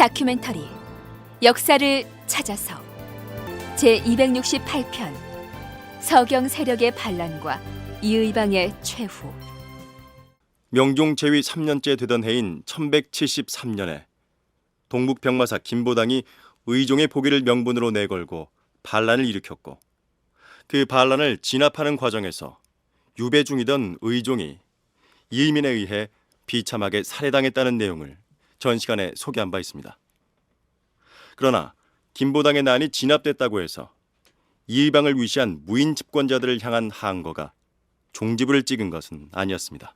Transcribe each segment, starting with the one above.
다큐멘터리 역사를 찾아서 제268편 서경 세력의 반란과 이의방의 최후. 명종 제위 3년째 되던 해인 1173년에 동북병마사 김보당이 의종의 포기를 명분으로 내걸고 반란을 일으켰고, 그 반란을 진압하는 과정에서 유배 중이던 의종이 이의민에 의해 비참하게 살해당했다는 내용을 전 시간에 소개한 바 있습니다. 그러나 김보당의 난이 진압됐다고 해서 이의방을 위시한 무인 집권자들을 향한 항거가 종지부를 찍은 것은 아니었습니다.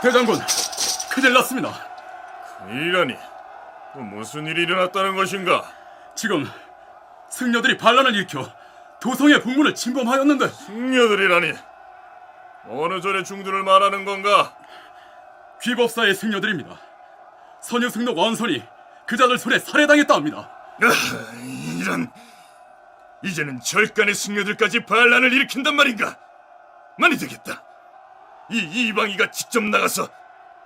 대장군, 큰일 났습니다. 이라니, 또 무슨 일이 일어났다는 것인가? 지금 승려들이 반란을 일으켜 도성의 북문을 침범하였는데. 승려들이라니, 어느 절의 중들을 말하는 건가? 귀법사의 승려들입니다. 선유승록 원선이 그자들 손에 살해당했다 합니다. 이런, 이제는 절간의 승려들까지 반란을 일으킨단 말인가? 많이 되겠다. 이 이방이가 직접 나가서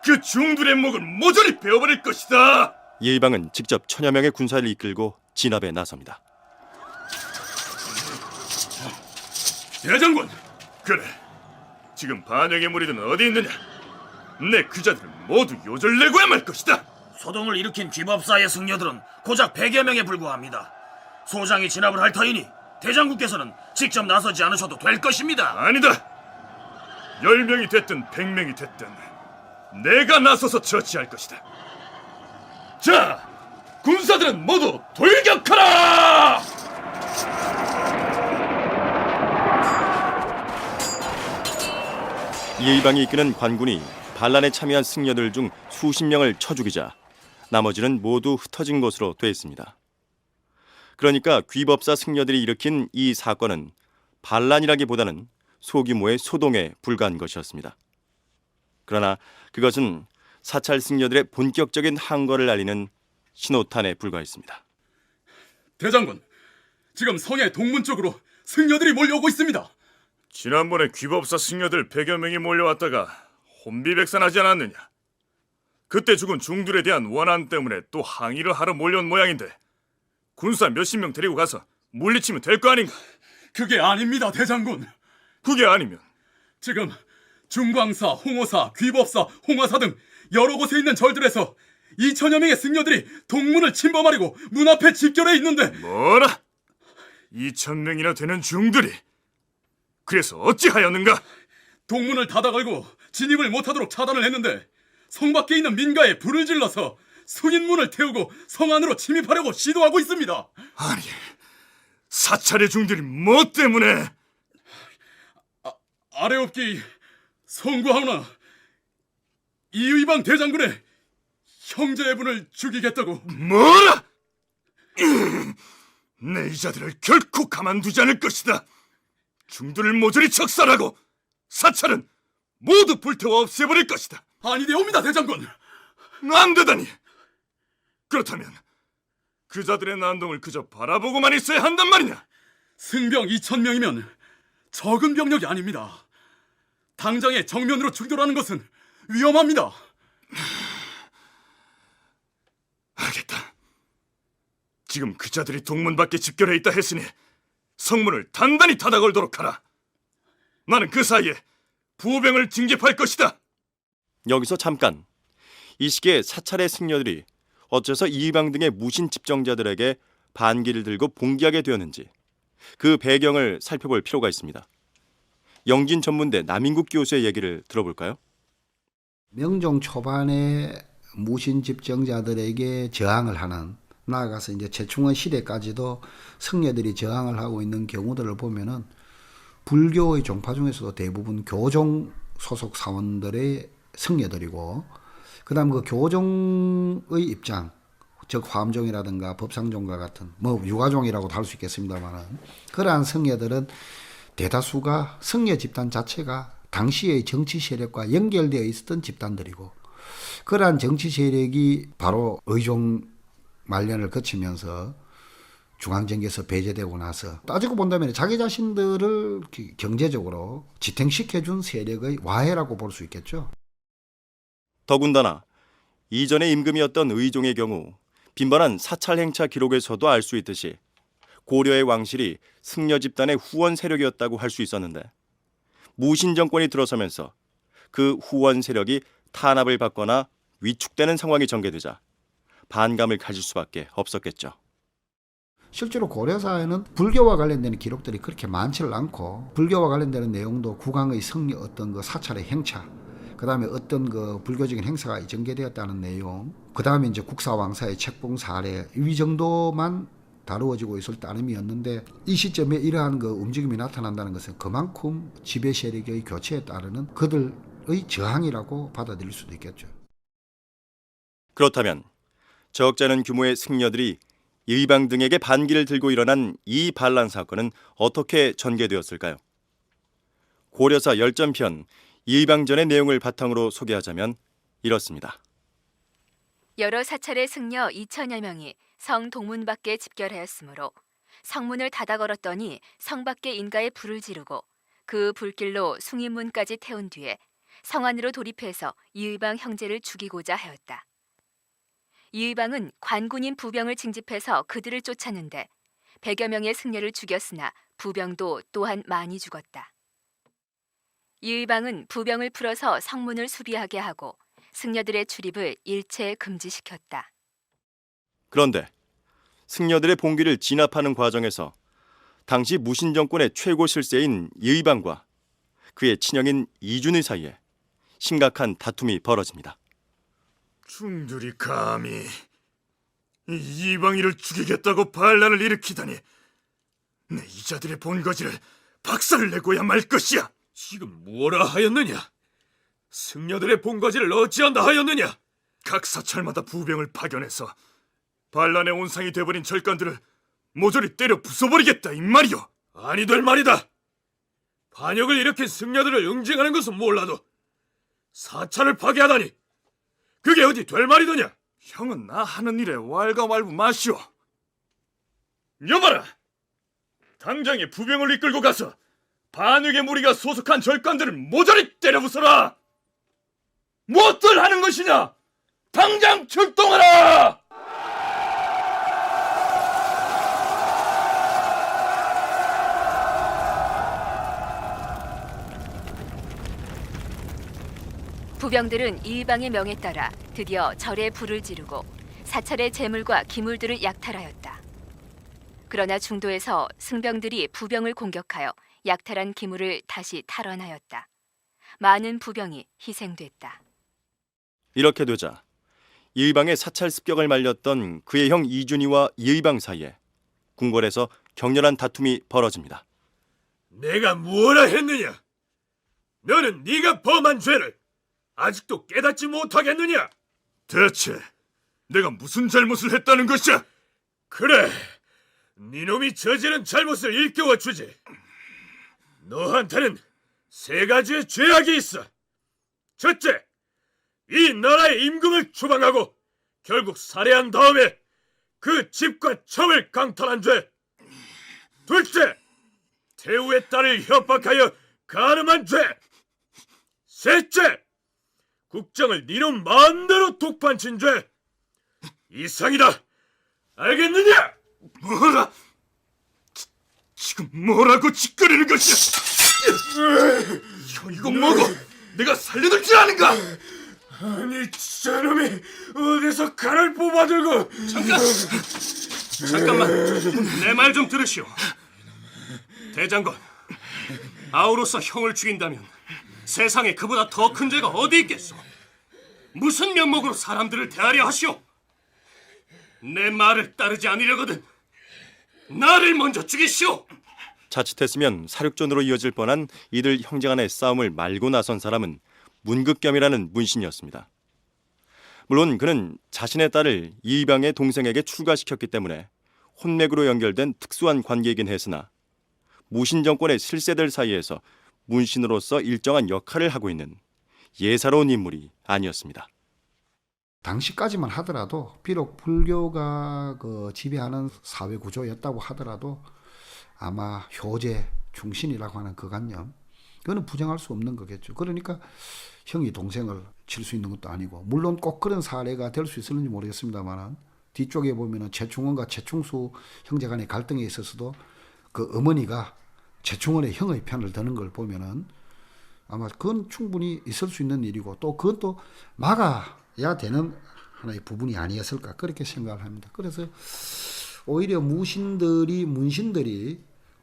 그 중들의 목을 모조리 베어버릴 것이다. 이의방은 직접 천여 명의 군사를 이끌고 진압에 나섭니다. 대장군! 그래, 지금 반역의 무리들은 어디 있느냐? 내 그자들을 모두 요절내고야 말 것이다. 소동을 일으킨 귀법사의 승려들은 고작 100여 명에 불과합니다. 소장이 진압을 할 터이니 대장군께서는 직접 나서지 않으셔도 될 것입니다. 아니다. 10명이 됐든 100명이 됐든 내가 나서서 처치할 것이다. 자, 군사들은 모두 돌격하라! 이의방이 이끄는 관군이 반란에 참여한 승려들 중 수십 명을 쳐 죽이자 나머지는 모두 흩어진 것으로 돼 있습니다. 그러니까 귀법사 승려들이 일으킨 이 사건은 반란이라기보다는 소규모의 소동에 불과한 것이었습니다. 그러나 그것은 사찰 승려들의 본격적인 항거를 알리는 신호탄에 불과했습니다. 대장군, 지금 성의 동문 쪽으로 승려들이 몰려오고 있습니다. 지난번에 귀법사 승려들 100여 명이 몰려왔다가 혼비백산하지 않았느냐? 그때 죽은 중들에 대한 원한 때문에 또 항의를 하러 몰려온 모양인데 군사 몇십 명 데리고 가서 물리치면 될 거 아닌가? 그게 아닙니다, 대장군. 그게 아니면 지금 중광사, 홍오사, 귀법사, 홍화사 등 여러 곳에 있는 절들에서 2천여 명의 승려들이 동문을 침범하려고 문 앞에 집결해 있는데. 뭐라? 2,000명이나 되는 중들이? 그래서 어찌하였는가? 동문을 닫아 걸고 진입을 못하도록 차단을 했는데 성 밖에 있는 민가에 불을 질러서 승인문을 태우고 성 안으로 침입하려고 시도하고 있습니다. 아니, 사찰의 중들이 뭐 때문에? 아래옵기 성구하오나 이의방 대장군의 형제분을 죽이겠다고. 뭐라? 내 이자들을 결코 가만두지 않을 것이다. 중들을 모조리 적살하고 사찰은 모두 불태워 없애버릴 것이다. 아니되옵니다, 대장군. 안 되다니. 그렇다면 그자들의 난동을 그저 바라보고만 있어야 한단 말이냐? 승병 2,000명이면 적은 병력이 아닙니다. 당장에 정면으로 충돌하는 것은 위험합니다. 알겠다. 지금 그자들이 동문 밖에 집결해 있다 했으니 성문을 단단히 닫아 걸도록 하라. 나는 그 사이에 부병을 징집할 것이다. 여기서 잠깐, 이 시기에 사찰의 승려들이 어째서 이의방 등의 무신 집정자들에게 반기를 들고 봉기하게 되었는지 그 배경을 살펴볼 필요가 있습니다. 영진 전문대 남인국 교수의 얘기를 들어볼까요? 명종 초반에 무신 집정자들에게 저항을 하는, 나아가서 이제 최충원 시대까지도 승려들이 저항을 하고 있는 경우들을 보면은 불교의 종파 중에서도 대부분 교종 소속 사원들의 승려들이고, 그다음 그 교종의 입장, 즉 화엄종이라든가 법상종과 같은 뭐 유가종이라고도 할 수 있겠습니다만은, 그러한 승려들은 대다수가 승려 집단 자체가 당시의 정치 세력과 연결되어 있었던 집단들이고, 그러한 정치 세력이 바로 의종 말년을 거치면서 중앙정계에서 배제되고 나서 따지고 본다면 자기 자신들을 경제적으로 지탱시켜준 세력의 와해라고 볼 수 있겠죠. 더군다나 이전의 임금이었던 의종의 경우 빈번한 사찰 행차 기록에서도 알 수 있듯이 고려의 왕실이 승려 집단의 후원 세력이었다고 할 수 있었는데 무신 정권이 들어서면서 그 후원 세력이 탄압을 받거나 위축되는 상황이 전개되자 반감을 가질 수밖에 없었겠죠. 실제로 고려사에는 불교와 관련된 기록들이 그렇게 많지를 않고 불교와 관련되는 내용도 국왕의 승려 어떤 그 사찰의 행차, 그 다음에 어떤 그 불교적인 행사가 전개되었다는 내용, 그 다음에 이제 국사왕사의 책봉 사례 이 정도만 다루어지고 있을 따름이었는데 이 시점에 이러한 그 움직임이 나타난다는 것은 그만큼 지배 세력의 교체에 따르는 그들의 저항이라고 받아들일 수도 있겠죠. 그렇다면 적잖은 규모의 승려들이 의방 등에게 반기를 들고 일어난 이 반란 사건은 어떻게 전개되었을까요? 고려사 열전편 의방전의 내용을 바탕으로 소개하자면 이렇습니다. 여러 사찰의 승려 2천여 명이 성 동문 밖에 집결하였으므로 성문을 닫아 걸었더니 성 밖에 인가에 불을 지르고 그 불길로 숭인문까지 태운 뒤에 성 안으로 돌입해서 이의방 형제를 죽이고자 하였다. 이의방은 관군인 부병을 징집해서 그들을 쫓았는데 100여 명의 승려를 죽였으나 부병도 또한 많이 죽었다. 이의방은 부병을 풀어서 성문을 수비하게 하고 승려들의 출입을 일체 금지시켰다. 그런데 승려들의 봉기를 진압하는 과정에서 당시 무신 정권의 최고 실세인 이의방과 그의 친형인 이준의 사이에 심각한 다툼이 벌어집니다. 중들이 감히 이 이방인을 죽이겠다고 반란을 일으키다니 내 이자들의 본거지를 박살을 내고야 말 것이야. 지금 뭐라 하였느냐? 승려들의 본거지를 어찌한다 하였느냐? 각 사찰마다 부병을 파견해서 반란의 온상이 돼버린 절간들을 모조리 때려 부숴버리겠다 이 말이오. 아니 될 말이다. 반역을 일으킨 승려들을 응징하는 것은 몰라도 사찰을 파괴하다니 그게 어디 될 말이더냐? 형은 나 하는 일에 왈가왈부 마시오. 여봐라! 당장에 부병을 이끌고 가서 반역의 무리가 소속한 절간들을 모조리 때려 부숴라! 무엇들 하는 것이냐? 당장 출동하라! 부병들은 이의방의 명에 따라 드디어 절에 불을 지르고 사찰의 재물과 기물들을 약탈하였다. 그러나 중도에서 승병들이 부병을 공격하여 약탈한 기물을 다시 탈환하였다. 많은 부병이 희생됐다. 이렇게 되자 이의방의 사찰 습격을 말렸던 그의 형 이준이와 이의방 사이에 궁궐에서 격렬한 다툼이 벌어집니다. 내가 뭐라 했느냐? 너는 네가 범한 죄를 아직도 깨닫지 못하겠느냐? 대체 내가 무슨 잘못을 했다는 것이야? 그래, 네놈이 저지른 잘못을 일깨워 주지. 너한테는 세 가지의 죄악이 있어. 첫째, 이 나라의 임금을 추방하고 결국 살해한 다음에 그 집과 첩을 강탈한 죄. 둘째, 태우의 딸을 협박하여 가늠한 죄. 셋째, 국정을 네놈 마음대로 독판친 죄. 이상이다. 알겠느냐? 뭐라? 지금 뭐라고 짓거리는 것이야? 형 이거 뭐고? 내가 살려둘 줄 아는가? 아니 저놈이 어디서 칼을 뽑아들고. 잠깐만, 내 말 좀 들으시오. 대장군, 아우로서 형을 죽인다면 세상에 그보다 더 큰 죄가 어디 있겠소? 무슨 면목으로 사람들을 대하려 하시오? 내 말을 따르지 않으려거든 나를 먼저 죽이시오. 자칫했으면 사륙전으로 이어질 뻔한 이들 형제 간의 싸움을 말고 나선 사람은 문극겸이라는 문신이었습니다. 물론 그는 자신의 딸을 이의방의 동생에게 출가시켰기 때문에 혼맥으로 연결된 특수한 관계이긴 했으나 무신 정권의 실세들 사이에서 문신으로서 일정한 역할을 하고 있는 예사로운 인물이 아니었습니다. 당시까지만 하더라도 비록 불교가 지배하는 사회 구조였다고 하더라도 아마 효제, 충신이라고 하는 그 관념, 그거는 부정할 수 없는 거겠죠. 그러니까 형이 동생을 칠 수 있는 것도 아니고, 물론 꼭 그런 사례가 될 수 있었는지 모르겠습니다만 뒤쪽에 보면은 최충원과 최충수 형제 간의 갈등에 있어서도 그 어머니가 최충원의 형의 편을 드는 걸 보면은 아마 그건 충분히 있을 수 있는 일이고, 또 그건 또 막아야 되는 하나의 부분이 아니었을까, 그렇게 생각을 합니다. 그래서 오히려 문신들이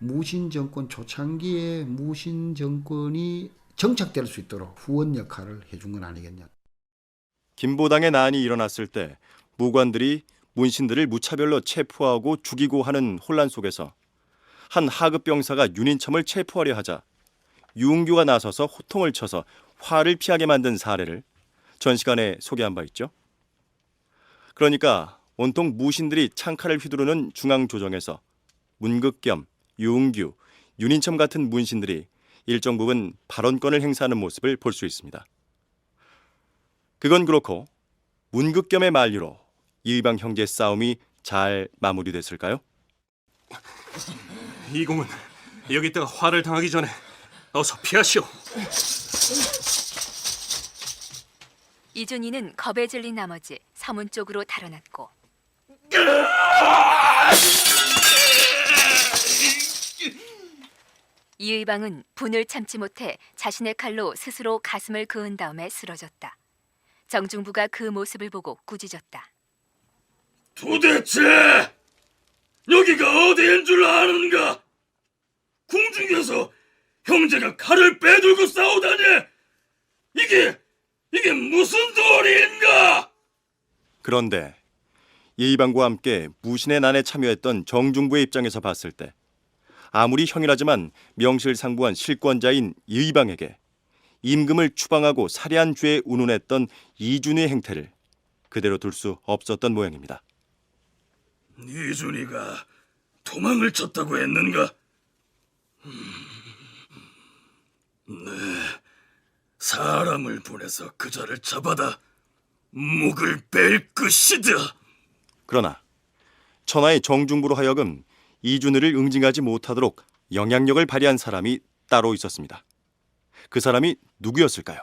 무신 정권 초창기에 무신 정권이 정착될 수 있도록 후원 역할을 해준 건 아니겠냐. 김보당의 난이 일어났을 때 무관들이 문신들을 무차별로 체포하고 죽이고 하는 혼란 속에서 한 하급 병사가 윤인첨을 체포하려 하자 유은규가 나서서 호통을 쳐서 화를 피하게 만든 사례를 전 시간에 소개한 바 있죠. 그러니까 온통 무신들이 창칼을 휘두르는 중앙조정에서 문극겸, 유은규, 윤인첨 같은 문신들이 일정 부분 발언권을 행사하는 모습을 볼 수 있습니다. 그건 그렇고 문극겸의 만류로 이의방 형제 싸움이 잘 마무리됐을까요? 이공은 여기 있다가 화를 당하기 전에 어서 피하시오. 이준희는 겁에 질린 나머지 서문 쪽으로 달아났고 이의방은 분을 참지 못해 자신의 칼로 스스로 가슴을 그은 다음에 쓰러졌다. 정중부가 그 모습을 보고 꾸짖었다. 도대체 여기가 어디인 줄 아는가? 궁중에서 형제가 칼을 빼들고 싸우다니! 이게 무슨 도리인가? 그런데 이의방과 함께 무신의 난에 참여했던 정중부의 입장에서 봤을 때 아무리 형이라지만 명실상부한 실권자인 이의방에게 임금을 추방하고 살해한 죄에 운운했던 이준희의 행태를 그대로 둘 수 없었던 모양입니다. 이준희가 도망을 쳤다고 했는가? 네, 사람을 보내서 그자를 잡아다 목을 뺄 것이다. 그러나 천하의 정중부로 하여금 이준희를 응징하지 못하도록 영향력을 발휘한 사람이 따로 있었습니다. 그 사람이 누구였을까요?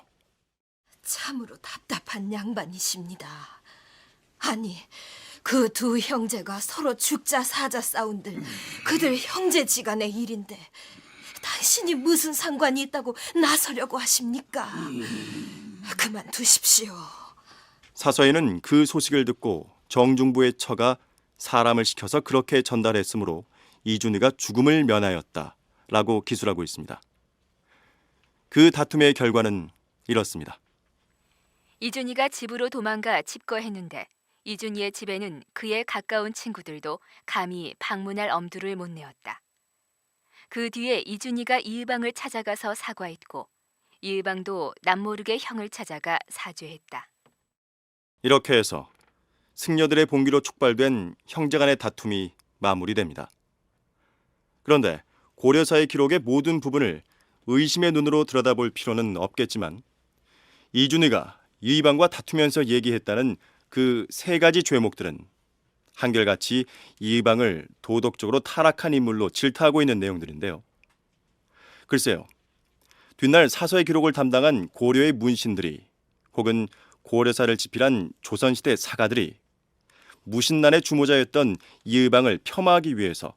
참으로 답답한 양반이십니다. 아니, 그 두 형제가 서로 죽자 사자 싸운들 그들 형제지간의 일인데 당신이 무슨 상관이 있다고 나서려고 하십니까? 그만두십시오. 사서에는 그 소식을 듣고 정중부의 처가 사람을 시켜서 그렇게 전달했으므로 이준희가 죽음을 면하였다라고 기술하고 있습니다. 그 다툼의 결과는 이렇습니다. 이준희가 집으로 도망가 집거했는데 이준희의 집에는 그에 가까운 친구들도 감히 방문할 엄두를 못 내었다. 그 뒤에 이준희가 이의방을 찾아가서 사과했고 이의방도 남모르게 형을 찾아가 사죄했다. 이렇게 해서 승려들의 봉기로 촉발된 형제간의 다툼이 마무리됩니다. 그런데 고려사의 기록의 모든 부분을 의심의 눈으로 들여다볼 필요는 없겠지만 이준희가 이의방과 다투면서 얘기했다는 그 세 가지 죄목들은 한결같이 이의방을 도덕적으로 타락한 인물로 질타하고 있는 내용들인데요. 글쎄요, 뒷날 사서의 기록을 담당한 고려의 문신들이 혹은 고려사를 집필한 조선시대 사가들이 무신난의 주모자였던 이의방을 폄하하기 위해서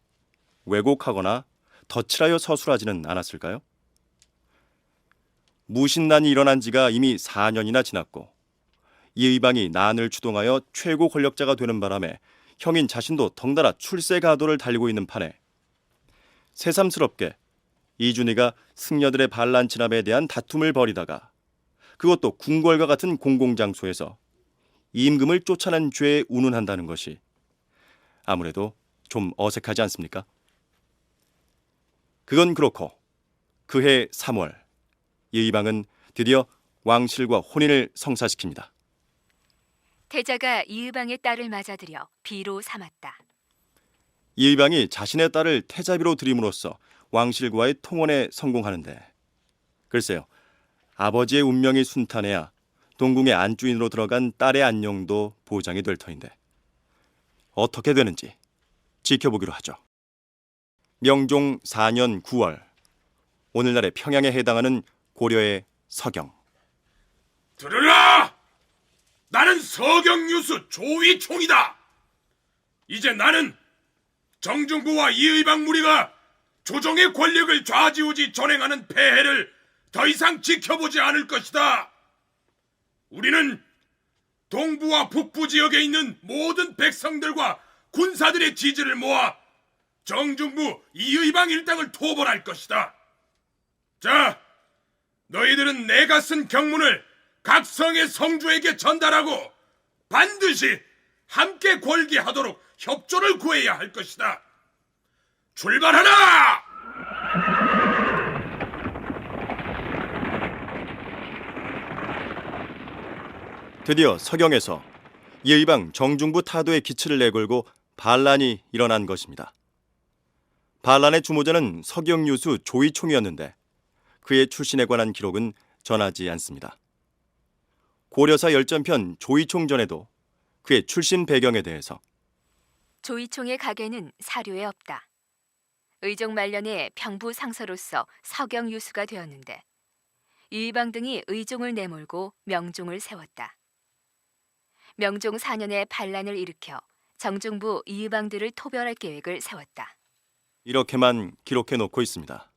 왜곡하거나 덧칠하여 서술하지는 않았을까요? 무신난이 일어난 지가 이미 4년이나 지났고 이의방이 난을 주동하여 최고 권력자가 되는 바람에 형인 자신도 덩달아 출세 가도를 달리고 있는 판에 새삼스럽게 이준희가 승려들의 반란 진압에 대한 다툼을 벌이다가 그것도 궁궐과 같은 공공장소에서 임금을 쫓아낸 죄에 운운한다는 것이 아무래도 좀 어색하지 않습니까? 그건 그렇고 그해 3월 이의방은 드디어 왕실과 혼인을 성사시킵니다. 태자가 이의방의 딸을 맞아들여 비로 삼았다. 이의방이 자신의 딸을 태자비로 들임으로써 왕실과의 통혼에 성공하는데 글쎄요, 아버지의 운명이 순탄해야 동궁의 안주인으로 들어간 딸의 안녕도 보장이 될 터인데 어떻게 되는지 지켜보기로 하죠. 명종 4년 9월, 오늘날의 평양에 해당하는 고려의 서경. 들으라! 나는 서경유수 조위총이다. 이제 나는 정중부와 이의방 무리가 조정의 권력을 좌지우지 전행하는 폐해를 더 이상 지켜보지 않을 것이다. 우리는 동부와 북부 지역에 있는 모든 백성들과 군사들의 지지를 모아 정중부 이의방 일당을 토벌할 것이다. 자, 너희들은 내가 쓴 경문을 각 성의 성주에게 전달하고 반드시 함께 골기하도록 협조를 구해야 할 것이다. 출발하라! 드디어 서경에서 이의방 정중부 타도의 기치를 내걸고 반란이 일어난 것입니다. 반란의 주모자는 서경유수 조이총이었는데 그의 출신에 관한 기록은 전하지 않습니다. 고려사 열전편 조이총전에도 그의 출신 배경에 대해서 조이총의 가계는 사료에 없다. 의종 말년에 병부 상서로서 서경유수가 되었는데 이의방 등이 의종을 내몰고 명종을 세웠다. 명종 4년에 반란을 일으켜 정중부 이의방들을 토벌할 계획을 세웠다. 이렇게만 기록해 놓고 있습니다.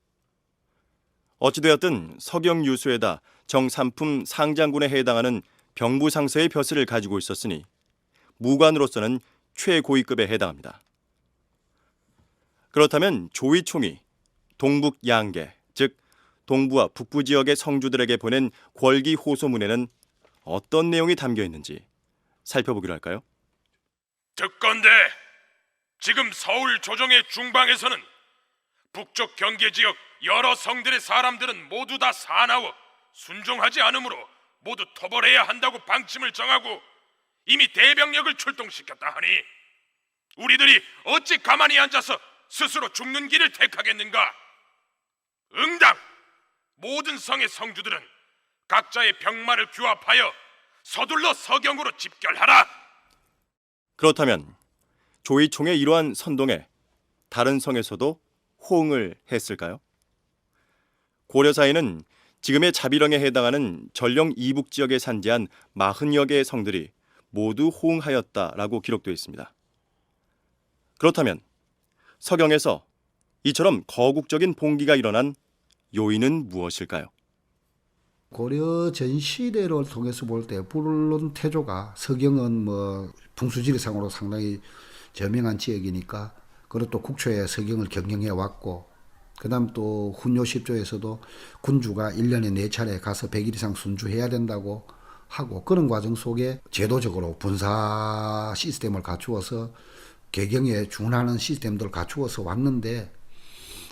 어찌되었든 서경유수에다 정삼품 상장군에 해당하는 병부상서의 벼슬을 가지고 있었으니 무관으로서는 최고위급에 해당합니다. 그렇다면 조이총이 동북 양계, 즉 동부와 북부 지역의 성주들에게 보낸 궐기 호소문에는 어떤 내용이 담겨 있는지 살펴보기로 할까요? 듣건대 지금 서울 조정의 중방에서는 북쪽 경계 지역 여러 성들의 사람들은 모두 다 사나워 순종하지 않으므로 모두 토벌해야 한다고 방침을 정하고 이미 대병력을 출동시켰다 하니 우리들이 어찌 가만히 앉아서 스스로 죽는 길을 택하겠는가? 응당! 모든 성의 성주들은 각자의 병마를 규합하여 서둘러 서경으로 집결하라! 그렇다면 조이총의 이러한 선동에 다른 성에서도 호응을 했을까요? 고려사에는 지금의 자비령에 해당하는 전령 이북 지역에 산지한 40여 개의 성들이 모두 호응하였다라고 기록되어 있습니다. 그렇다면 서경에서 이처럼 거국적인 봉기가 일어난 요인은 무엇일까요? 고려 전시대를 통해서 볼 때 물론 태조가 서경은 뭐 풍수지리상으로 상당히 저명한 지역이니까 그리고 또 국초에 서경을 경영해 왔고 그다음 또 훈요 10조에서도 군주가 1년에 4차례 가서 100일 이상 순주해야 된다고 하고 그런 과정 속에 제도적으로 분사 시스템을 갖추어서 개경에 준하는 시스템들을 갖추어서 왔는데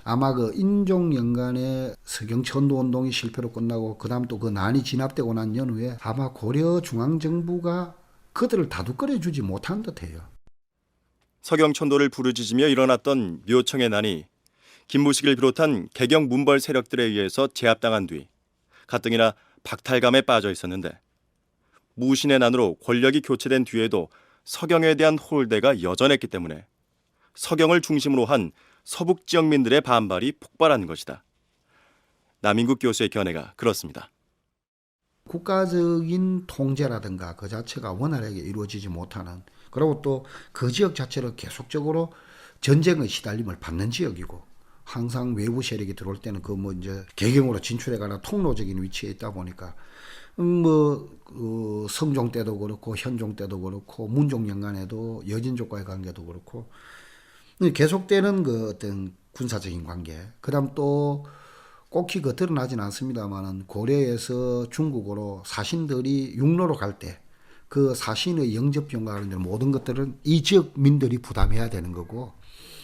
아마 그 인종연간의 서경 천도운동이 실패로 끝나고 그다음 또 그 난이 진압되고 난 연후에 아마 고려 중앙정부가 그들을 다독거려 주지 못한 듯해요. 서경천도를 부르짖으며 일어났던 묘청의 난이 김무식을 비롯한 개경 문벌 세력들에 의해서 제압당한 뒤 가뜩이나 박탈감에 빠져 있었는데 무신의 난으로 권력이 교체된 뒤에도 서경에 대한 홀대가 여전했기 때문에 서경을 중심으로 한 서북 지역민들의 반발이 폭발한 것이다. 남인국 교수의 견해가 그렇습니다. 국가적인 통제라든가 그 자체가 원활하게 이루어지지 못하는 그리고 또 그 지역 자체를 계속적으로 전쟁의 시달림을 받는 지역이고 항상 외부 세력이 들어올 때는 그 뭐 이제 개경으로 진출해가는 통로적인 위치에 있다 보니까 성종 때도 그렇고 현종 때도 그렇고 문종 연간에도 여진족과의 관계도 그렇고 계속되는 그 어떤 군사적인 관계 그다음 또 꼭히 그 드러나진 않습니다만은 고려에서 중국으로 사신들이 육로로 갈 때 그 사신의 영접비용과 관련된 모든 것들은 이 지역 민들이 부담해야 되는 거고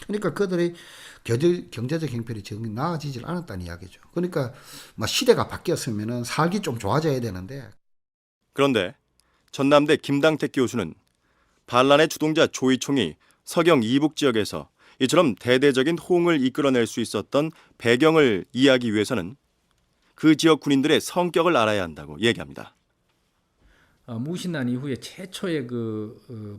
그러니까 그들의 경제적 형편이 전혀 나아지질 않았다는 이야기죠. 그러니까 시대가 바뀌었으면은 살기 좀 좋아져야 되는데 그런데 전남대 김당택 교수는 반란의 주동자 조이총이 서경 이북 지역에서 이처럼 대대적인 호응을 이끌어낼 수 있었던 배경을 이해하기 위해서는 그 지역 군인들의 성격을 알아야 한다고 얘기합니다. 무신난 이후에 최초의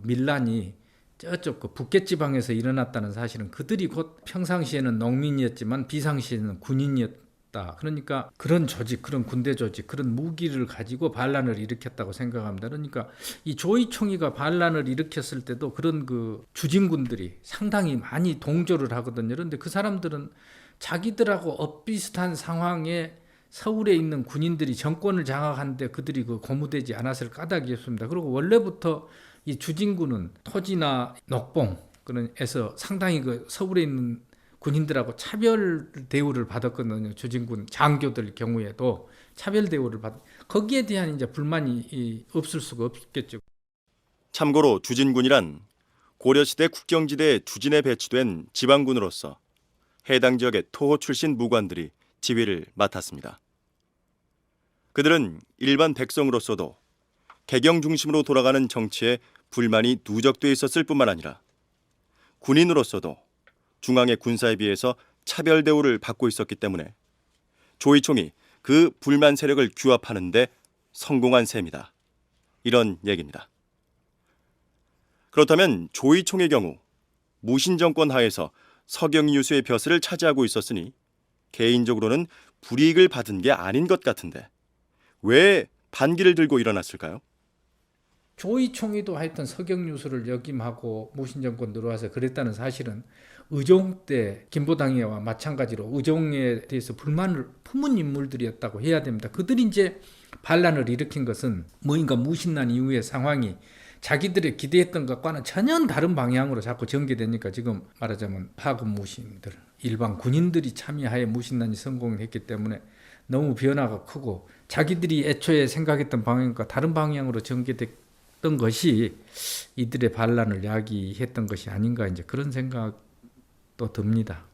밀란이 저쪽 북계 지방에서 일어났다는 사실은 그들이 곧 평상시에는 농민이었지만 비상시에는 군인이었다. 그러니까 그런 조직, 그런 군대 조직, 그런 무기를 가지고 반란을 일으켰다고 생각합니다. 그러니까 이 조이총이가 반란을 일으켰을 때도 그런 주진군들이 상당히 많이 동조를 하거든요. 그런데 그 사람들은 자기들하고 엇비슷한 상황에 서울에 있는 군인들이 정권을 장악하는데 그들이 고무되지 않았을 까닭이 없습니다. 그리고 원래부터 이 주진군은 토지나 녹봉 그런에서 상당히 서울에 있는 군인들하고 차별 대우를 받았거든요. 주진군 장교들 경우에도 차별 대우를 거기에 대한 이제 불만이 없을 수가 없겠죠. 참고로 주진군이란 고려시대 국경지대에 주진에 배치된 지방군으로서 해당 지역의 토호 출신 무관들이 지휘를 맡았습니다. 그들은 일반 백성으로서도 개경 중심으로 돌아가는 정치에 불만이 누적돼 있었을 뿐만 아니라 군인으로서도 중앙의 군사에 비해서 차별 대우를 받고 있었기 때문에 조이총이 그 불만 세력을 규합하는 데 성공한 셈이다. 이런 얘기입니다. 그렇다면 조이총의 경우 무신정권 하에서 서경유수의 벼슬을 차지하고 있었으니 개인적으로는 불이익을 받은 게 아닌 것 같은데 왜 반기를 들고 일어났을까요? 조이총이도 하여튼 서경유수를 역임하고 무신정권 들어와서 그랬다는 사실은 의종 때 김보당이와 마찬가지로 의종에 대해서 불만을 품은 인물들이었다고 해야 됩니다. 그들이 이제 반란을 일으킨 것은 뭐인가 무신난 이후의 상황이 자기들의 기대했던 것과는 전혀 다른 방향으로 자꾸 전개되니까 지금 말하자면 파급 무신들, 일반 군인들이 참여하에 무신난이 성공했기 때문에 너무 변화가 크고 자기들이 애초에 생각했던 방향과 다른 방향으로 전개됐던 것이 이들의 반란을 야기했던 것이 아닌가 이제 그런 생각도 듭니다.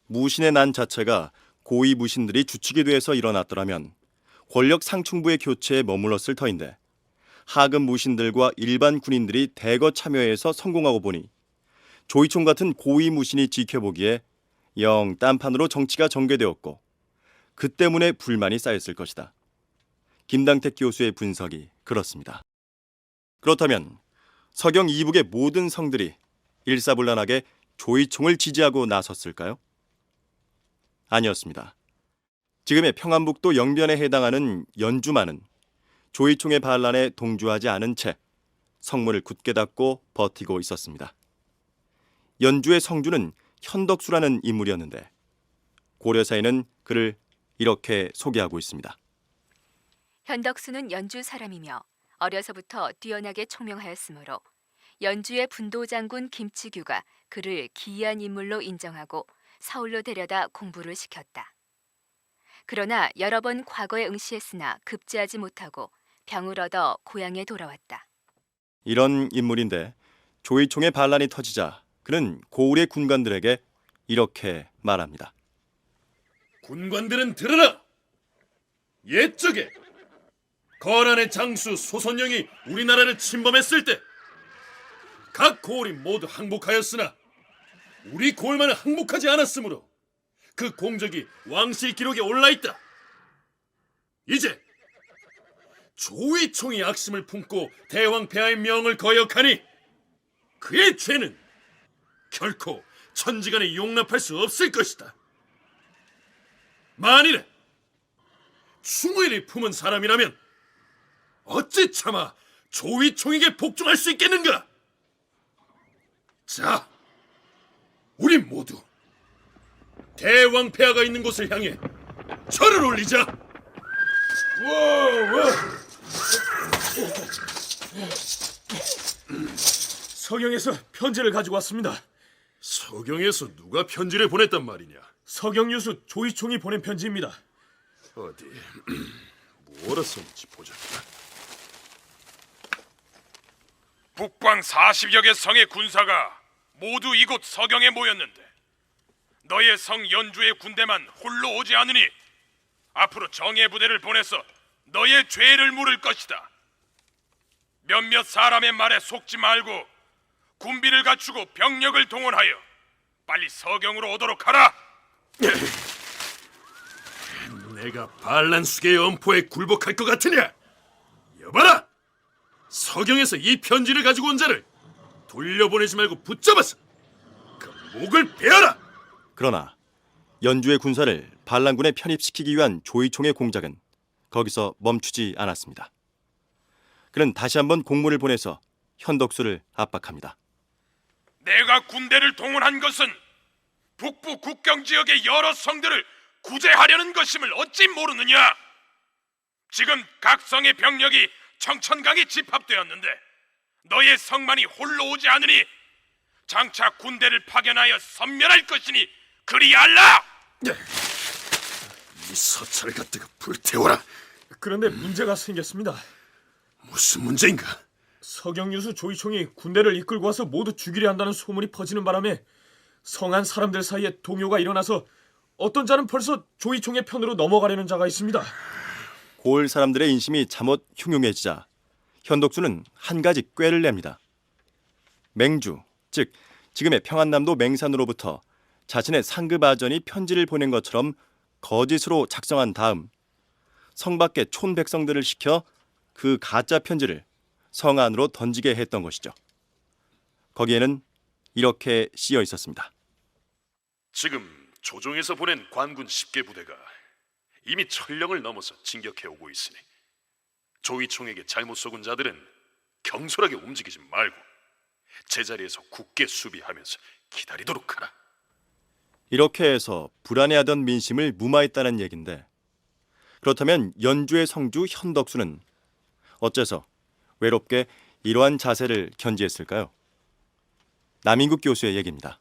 무신의 난 자체가 고위 무신들이 주축이 돼서 일어났더라면 권력 상층부의 교체에 머물렀을 터인데 하급 무신들과 일반 군인들이 대거 참여해서 성공하고 보니 조이총 같은 고위 무신이 지켜보기에 영 딴판으로 정치가 전개되었고 그 때문에 불만이 쌓였을 것이다. 김당택 교수의 분석이 그렇습니다. 그렇다면 서경 이북의 모든 성들이 일사불란하게 조이총을 지지하고 나섰을까요? 아니었습니다. 지금의 평안북도 영변에 해당하는 연주만은 조이총의 반란에 동조하지 않은 채 성문을 굳게 닫고 버티고 있었습니다. 연주의 성주는 현덕수라는 인물이었는데 고려사에는 그를 이렇게 소개하고 있습니다. 현덕수는 연주 사람이며 어려서부터 뛰어나게 총명하였으므로 연주의 분도장군 김치규가 그를 기이한 인물로 인정하고 서울로 데려다 공부를 시켰다. 그러나 여러 번 과거에 응시했으나 급제하지 못하고 병을 얻어 고향에 돌아왔다. 이런 인물인데 조이총의 반란이 터지자 그는 고을의 군관들에게 이렇게 말합니다. 군관들은 들으라! 옛적에 거란의 장수 소선영이 우리나라를 침범했을 때 각 고을이 모두 항복하였으나 우리 고을만은 항복하지 않았으므로 그 공적이 왕실 기록에 올라있다. 이제 조이총이 악심을 품고 대왕 폐하의 명을 거역하니 그의 죄는 결코 천지간에 용납할 수 없을 것이다. 만일에 충의를 품은 사람이라면 어찌 차마 조이총에게 복종할 수 있겠는가? 자, 우리 모두 대왕 폐하가 있는 곳을 향해 절을 올리자. 서경에서 편지를 가지고 왔습니다. 서경에서 누가 편지를 보냈단 말이냐? 서경유수 조이총이 보낸 편지입니다. 어디 뭐라 썼는지 보자. 북방 40여 개 성의 군사가 모두 이곳 서경에 모였는데 너의 성 연주의 군대만 홀로 오지 않으니 앞으로 정예 부대를 보내서 너의 죄를 물을 것이다. 몇몇 사람의 말에 속지 말고 군비를 갖추고 병력을 동원하여 빨리 서경으로 오도록 하라. 내가 반란수계의 엄포에 굴복할 것 같으냐? 여봐라! 서경에서 이 편지를 가지고 온 자를 돌려보내지 말고 붙잡아서 그 목을 베어라. 그러나 연주의 군사를 반란군에 편입시키기 위한 조이총의 공작은 거기서 멈추지 않았습니다. 그는 다시 한번 공문을 보내서 현덕수를 압박합니다. 내가 군대를 동원한 것은 북부 국경 지역의 여러 성들을 구제하려는 것임을 어찌 모르느냐? 지금 각 성의 병력이 청천강에 집합되었는데 너의 성만이 홀로 오지 않으니 장차 군대를 파견하여 섬멸할 것이니 그리 알라! 이 서찰을 갖다가 불태워라. 그런데 문제가 생겼습니다. 무슨 문제인가? 서경유수 조이총이 군대를 이끌고 와서 모두 죽이려 한다는 소문이 퍼지는 바람에 성안 사람들 사이에 동요가 일어나서 어떤 자는 벌써 조이총의 편으로 넘어가려는 자가 있습니다. 고을 사람들의 인심이 잠옷 흉흉해지자 현덕수는 한 가지 꾀를 냅니다. 맹주, 즉 지금의 평안남도 맹산으로부터 자신의 상급 아전이 편지를 보낸 것처럼 거짓으로 작성한 다음 성 밖의 촌 백성들을 시켜 그 가짜 편지를 성 안으로 던지게 했던 것이죠. 거기에는 이렇게 쓰여 있었습니다. 지금 조정에서 보낸 관군 10개 부대가 이미 천령을 넘어서 진격해 오고 있으니 조이총에게 잘못 속은 자들은 경솔하게 움직이지 말고 제자리에서 굳게 수비하면서 기다리도록 하라. 이렇게 해서 불안해하던 민심을 무마했다는 얘긴데, 그렇다면 연주의 성주 현덕수는 어째서 외롭게 이러한 자세를 견지했을까요? 남인국 교수의 얘기입니다.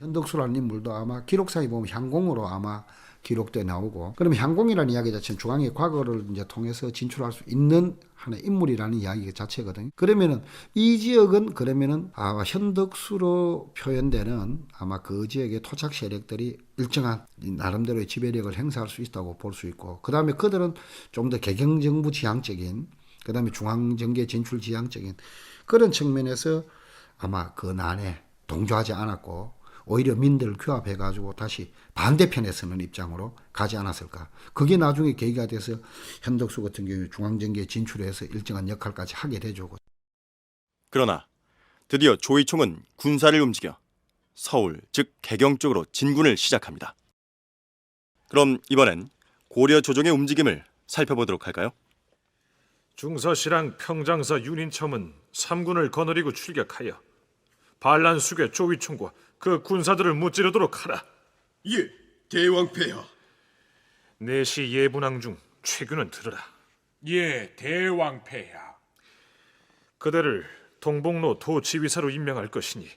현덕수라는 인물도 아마 기록사에 보면 향공으로 아마 기록돼 나오고, 그러면 향공이라는 이야기 자체는 중앙의 과거를 이제 통해서 진출할 수 있는 하나의 인물이라는 이야기 자체거든요. 그러면은 이 지역은 그러면은 아마 현덕수로 표현되는 아마 그 지역의 토착 세력들이 일정한 나름대로의 지배력을 행사할 수 있다고 볼 수 있고, 그 다음에 그들은 좀 더 개경정부 지향적인, 그 다음에 중앙정계 진출 지향적인 그런 측면에서 아마 그 난에 동조하지 않았고 오히려 민들을 규합해가지고 다시 반대편에 서는 입장으로 가지 않았을까. 그게 나중에 계기가 돼서 현덕수 같은 경우에 중앙정계에 진출해서 일정한 역할까지 하게 되죠. 그러나 드디어 조이총은 군사를 움직여 서울, 즉 개경 쪽으로 진군을 시작합니다. 그럼 이번엔 고려 조정의 움직임을 살펴보도록 할까요? 중서시랑 평장사 윤인첨은 삼군을 거느리고 출격하여 반란 수괴 조이총과 그 군사들을 무찌르도록 하라. 예, 대왕폐하. 내시 예분왕 중 최규는 들으라. 예, 대왕폐하. 그대를 동복로 도지휘사로 임명할 것이니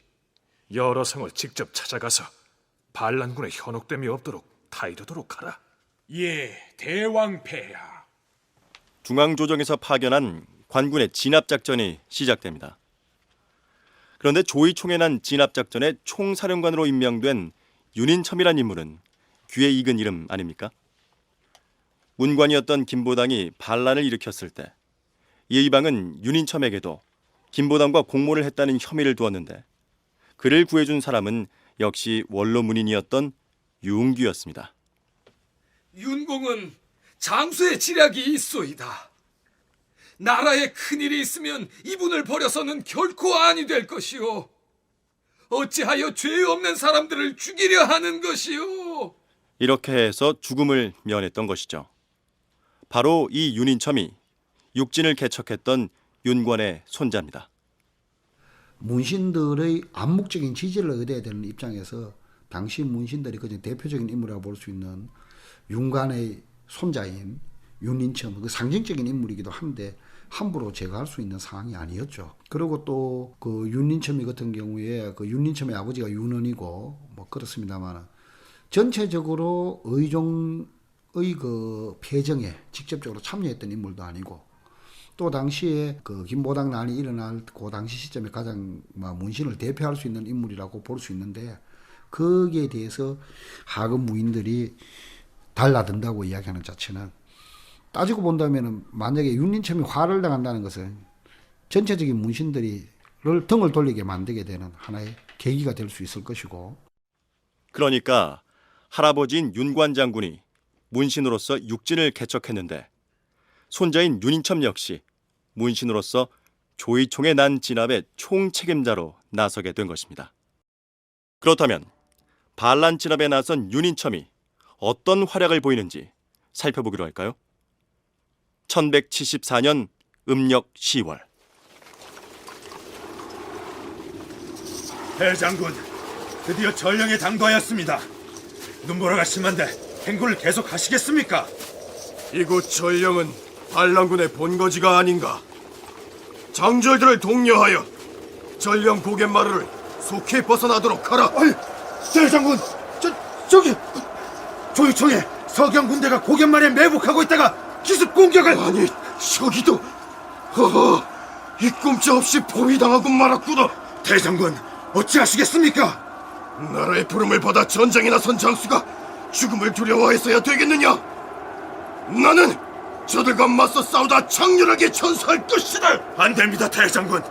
여러 성을 직접 찾아가서 반란군에 현혹됨이 없도록 다이르도록 하라. 예, 대왕폐하. 중앙조정에서 파견한 관군의 진압작전이 시작됩니다. 그런데 조이총에 난 진압작전의 총사령관으로 임명된 윤인첨이란 인물은 귀에 익은 이름 아닙니까? 문관이었던 김보당이 반란을 일으켰을 때 예의방은 윤인첨에게도 김보당과 공모를 했다는 혐의를 두었는데, 그를 구해준 사람은 역시 원로 문인이었던 유웅규였습니다. 윤공은 장수의 지략이 있소이다. 나라에 큰일이 있으면 이분을 버려서는 결코 아니 될 것이오. 어찌하여 죄 없는 사람들을 죽이려 하는 것이오. 이렇게 해서 죽음을 면했던 것이죠. 바로 이 윤인첨이 육진을 개척했던 윤관의 손자입니다. 문신들의 암묵적인 지지를 얻어야 되는 입장에서 당시 문신들이 그냥 대표적인 인물이라고 볼 수 있는 윤관의 손자인 윤인첨, 그 상징적인 인물이기도 한데 함부로 제거할 수 있는 상황이 아니었죠. 그리고 또 그 윤인첨이 같은 경우에 그 윤인첨의 아버지가 윤원이고 뭐 그렇습니다만 전체적으로 의종의 그 폐정에 직접적으로 참여했던 인물도 아니고, 또 당시에 그 김보당 난이 일어날 그 당시 시점에 가장 문신을 대표할 수 있는 인물이라고 볼 수 있는데, 거기에 대해서 하급 무인들이 달라든다고 이야기하는 자체는, 따지고 본다면 만약에 윤인첨이 화를 당한다는 것은 전체적인 문신들이 등을 돌리게 만들게 되는 하나의 계기가 될 수 있을 것이고, 그러니까 할아버지인 윤관 장군이 문신으로서 육진을 개척했는데 손자인 윤인첨 역시 문신으로서 조이총의 난 진압의 총책임자로 나서게 된 것입니다. 그렇다면 반란 진압에 나선 윤인첨이 어떤 활약을 보이는지 살펴보기로 할까요? 1174년 음력 10월. 대장군, 드디어 전령에 당도하였습니다. 눈보라가 심한데 행군을 계속 하시겠습니까? 이곳 전령은 반란군의 본거지가 아닌가. 장졸들을 독려하여 전령 고갯마루를 속히 벗어나도록 하라. 대장군, 저기 조이총의 서경 군대가 고갯말에 매복하고 있다가 기습 공격을. 아니, 저기도 허허, 이 꼼짝없이 포위당하고 말았구나. 대장군, 어찌하시겠습니까? 나라의 부름을 받아 전장에 나선 장수가 죽음을 두려워했어야 되겠느냐? 나는 저들과 맞서 싸우다 장렬하게 전사할 것이다. 안 됩니다, 대장군.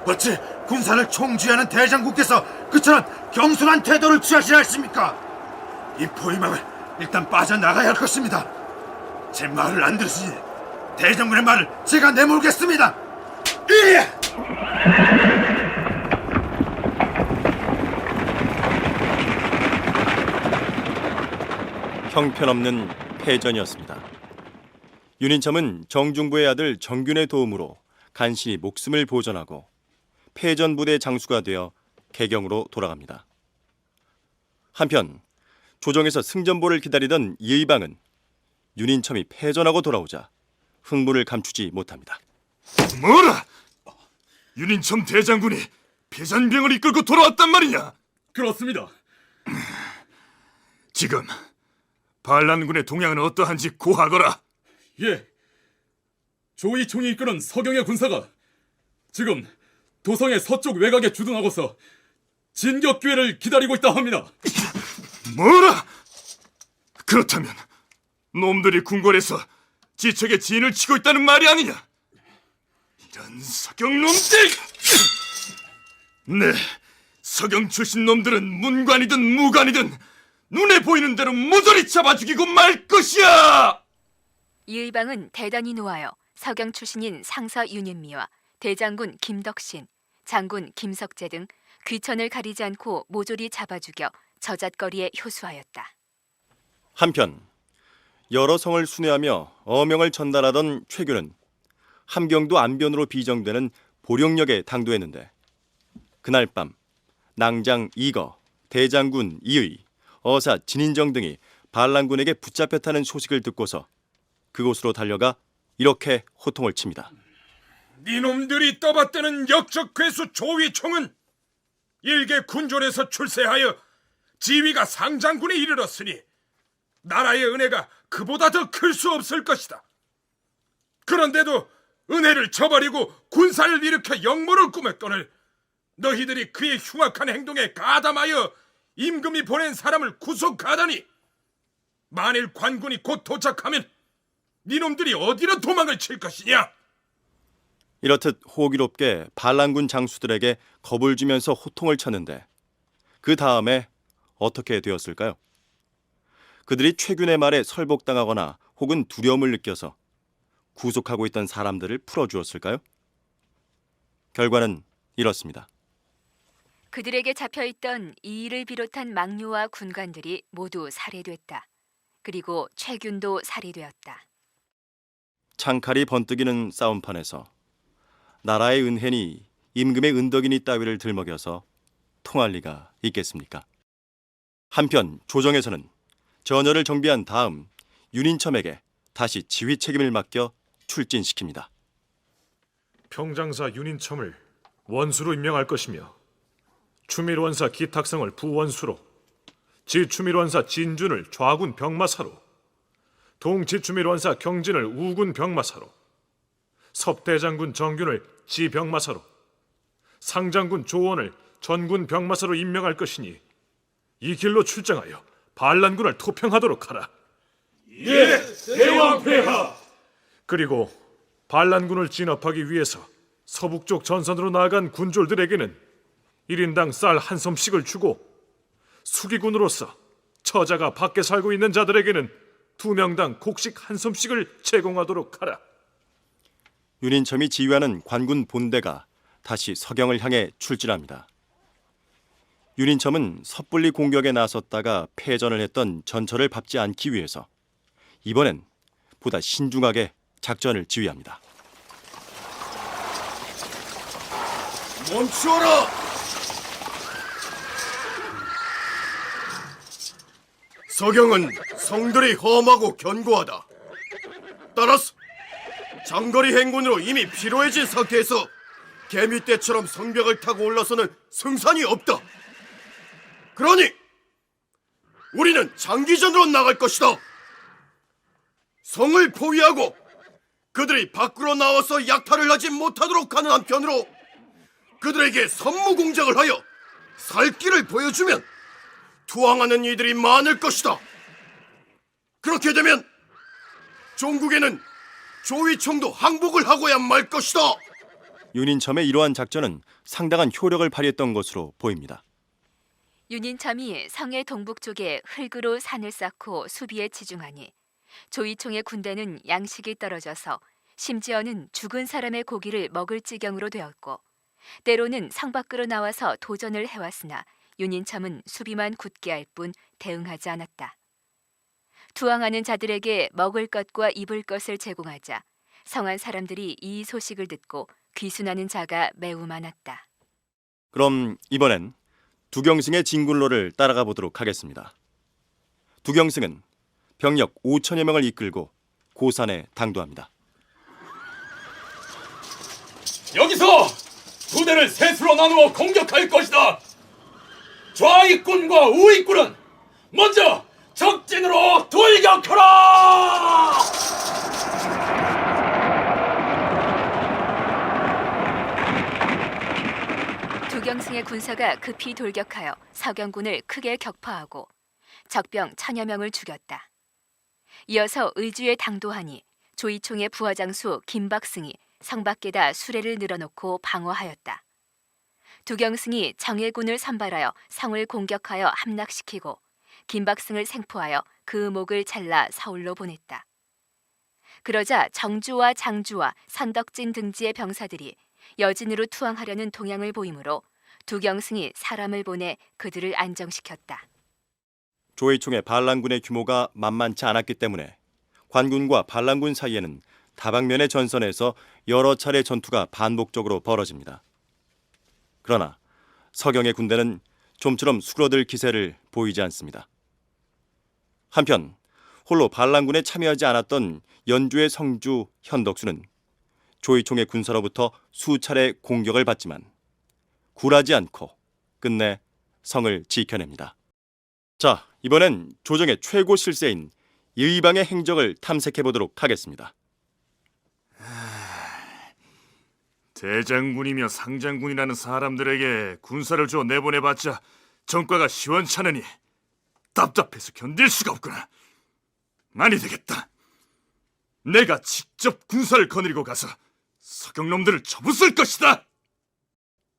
어찌 군사를 총쥐하는 대장군께서 그처럼 경솔한 태도를 취하시려 하십니까? 이 포위망을 일단 빠져나가야 할 것입니다. 제 말을 안 들으시니 대장군의 말을 제가 내몰겠습니다. 예! 형편없는 패전이었습니다. 윤인첨은 정중부의 아들 정균의 도움으로 간신히 목숨을 보전하고 패전 부대 장수가 되어 개경으로 돌아갑니다. 한편 조정에서 승전보를 기다리던 이의방은 윤인첨이 패전하고 돌아오자 흥분을 감추지 못합니다. 뭐라? 윤인첨 대장군이 패잔병을 이끌고 돌아왔단 말이냐? 그렇습니다. 지금 반란군의 동향은 어떠한지 고하거라. 예. 조이총이 이끄는 서경의 군사가 지금 도성의 서쪽 외곽에 주둔하고서 진격 기회를 기다리고 있다 합니다. 뭐라? 그렇다면 놈들이 궁궐에서 지척에 진을 치고 있다는 말이 아니냐? 이런 서경 놈들! 네, 서경 출신 놈들은 문관이든 무관이든 눈에 보이는 대로 모조리 잡아 죽이고 말 것이야! 이의방은 대단히 노하여 서경 출신인 상서 윤인미와 대장군 김덕신, 장군 김석재 등 귀천을 가리지 않고 모조리 잡아 죽여 저잣거리에 효수하였다. 한편 여러 성을 순회하며 어명을 전달하던 최규는 함경도 안변으로 비정되는 보령역에 당도했는데 그날 밤 낭장 이거, 대장군 이의, 어사 진인정 등이 반란군에게 붙잡혔다는 소식을 듣고서 그곳으로 달려가 이렇게 호통을 칩니다. 니놈들이 떠받드는 역적 괴수 조위총은 일개 군졸에서 출세하여 지위가 상장군에 이르렀으니 나라의 은혜가 그보다 더 클 수 없을 것이다. 그런데도 은혜를 저버리고 군사를 일으켜 역모를 꾸몄거늘 너희들이 그의 흉악한 행동에 가담하여 임금이 보낸 사람을 구속하다니 만일 관군이 곧 도착하면 니놈들이 어디로 도망을 칠 것이냐? 이렇듯 호기롭게 반란군 장수들에게 겁을 주면서 호통을 쳤는데 그 다음에 어떻게 되었을까요? 그들이 최균의 말에 설복당하거나 혹은 두려움을 느껴서 구속하고 있던 사람들을 풀어주었을까요? 결과는 이렇습니다. 그들에게 잡혀있던 이의를 비롯한 막류와 군관들이 모두 살해됐다. 그리고 최균도 살해되었다. 창칼이 번뜩이는 싸움판에서 나라의 은혜니 임금의 은덕이니 따위를 들먹여서 통할 리가 있겠습니까? 한편 조정에서는 전열을 정비한 다음 윤인첨에게 다시 지휘 책임을 맡겨 출진시킵니다. 평장사 윤인첨을 원수로 임명할 것이며 추밀원사 기탁성을 부원수로, 지추밀원사 진준을 좌군 병마사로, 동지추밀원사 경진을 우군 병마사로, 섭대장군 정균을 지병마사로, 상장군 조원을 전군 병마사로 임명할 것이니 이 길로 출정하여 반란군을 토평하도록 하라. 예, 대왕폐하. 그리고 반란군을 진압하기 위해서 서북쪽 전선으로 나아간 군졸들에게는 1인당 쌀 한 섬씩을 주고 수기군으로서 처자가 밖에 살고 있는 자들에게는 2명당 곡식 한 섬씩을 제공하도록 하라. 윤인첨이 지휘하는 관군 본대가 다시 서경을 향해 출진합니다. 윤인첨은 섣불리 공격에 나섰다가 패전을 했던 전철을 밟지 않기 위해서 이번엔 보다 신중하게 작전을 지휘합니다. 멈추어라! 서경은 성들이 험하고 견고하다. 따라서 장거리 행군으로 이미 피로해진 상태에서 개미떼처럼 성벽을 타고 올라서는 승산이 없다. 그러니 우리는 장기전으로 나갈 것이다. 성을 포위하고 그들이 밖으로 나와서 약탈을 하지 못하도록 하는 한편으로 그들에게 선무공작을 하여 살길을 보여주면 투항하는 이들이 많을 것이다. 그렇게 되면 종국에는 조위총도 항복을 하고야 말 것이다. 윤인첨의 이러한 작전은 상당한 효력을 발휘했던 것으로 보입니다. 윤인첨이 성의 동북 쪽에 흙으로 산을 쌓고 수비에 치중하니 조이총의 군대는 양식이 떨어져서 심지어는 죽은 사람의 고기를 먹을 지경으로 되었고 때로는 성 밖으로 나와서 도전을 해왔으나 윤인첨은 수비만 굳게 할 뿐 대응하지 않았다. 투항하는 자들에게 먹을 것과 입을 것을 제공하자 성안 사람들이 이 소식을 듣고 귀순하는 자가 매우 많았다. 그럼 이번엔 두경승의 진군로를 따라가 보도록 하겠습니다. 두경승은 병력 5천여 명을 이끌고 고산에 당도합니다. 여기서 부대를 셋으로 나누어 공격할 것이다. 좌익군과 우익군은 먼저 적진으로 돌격하라! 두경승의 군사가 급히 돌격하여 서경군을 크게 격파하고 적병 1000여 명을 죽였다. 이어서 의주에 당도하니 조이총의 부하장수 김박승이 성 밖에다 수레를 늘어놓고 방어하였다. 두경승이 정예군을 선발하여 성을 공격하여 함락시키고 김박승을 생포하여 그 목을 잘라 서울로 보냈다. 그러자 정주와 장주와 선덕진 등지의 병사들이 여진으로 투항하려는 동향을 보이므로 두경승이 사람을 보내 그들을 안정시켰다. 조이총의 반란군의 규모가 만만치 않았기 때문에 관군과 반란군 사이에는 다방면의 전선에서 여러 차례 전투가 반복적으로 벌어집니다. 그러나 서경의 군대는 좀처럼 수그러들 기세를 보이지 않습니다. 한편 홀로 반란군에 참여하지 않았던 연주의 성주 현덕수는 조이총의 군사로부터 수차례 공격을 받지만 굴하지 않고 끝내 성을 지켜냅니다. 자, 이번엔 조정의 최고 실세인 이의방의 행적을 탐색해 보도록 하겠습니다. 대장군이며 상장군이라는 사람들에게 군사를 줘 내보내봤자 정과가 시원찮으니 답답해서 견딜 수가 없구나. 아니 되겠다. 내가 직접 군사를 거느리고 가서 서경놈들을 쳐부술 것이다.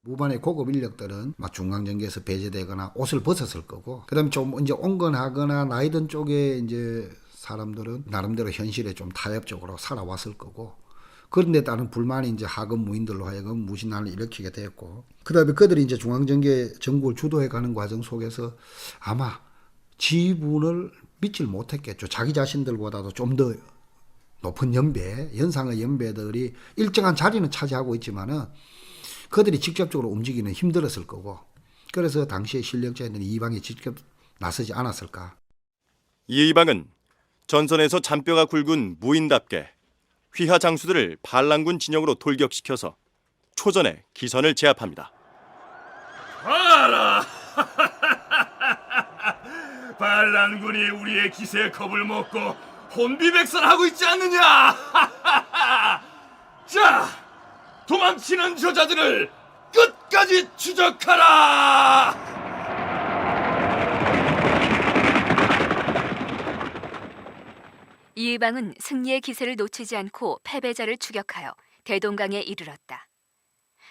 무반의 고급 인력들은 막 중앙전개에서 배제되거나 옷을 벗었을 거고, 그다음에 좀 이제 온건하거나 나이 든 쪽에 이제 사람들은 나름대로 현실에 좀 타협적으로 살아왔을 거고, 그런데 따른 불만이 이제 하급 무인들로 하여금 무신난을 일으키게 됐고, 그다음에 그들이 이제 중앙전개 전국을 주도해 가는 과정 속에서 아마 지분을 믿질 못했겠죠. 자기 자신들보다도 좀 더 높은 연배, 연상의 연배들이 일정한 자리는 차지하고 있지만은 그들이 직접적으로 움직이는 힘들었을 거고, 그래서 당시에 실력자였던 이의방이 직접 나서지 않았을까. 이의방은 전선에서 잔뼈가 굵은 무인답게 휘하 장수들을 반란군 진영으로 돌격시켜서 초전에 기선을 제압합니다. 봐라! 반란군이 우리의 기세에 겁을 먹고 혼비백산하고 있지 않느냐? 자, 도망치는 저자들을 끝까지 추적하라! 이의방은 승리의 기세를 놓치지 않고 패배자를 추격하여 대동강에 이르렀다.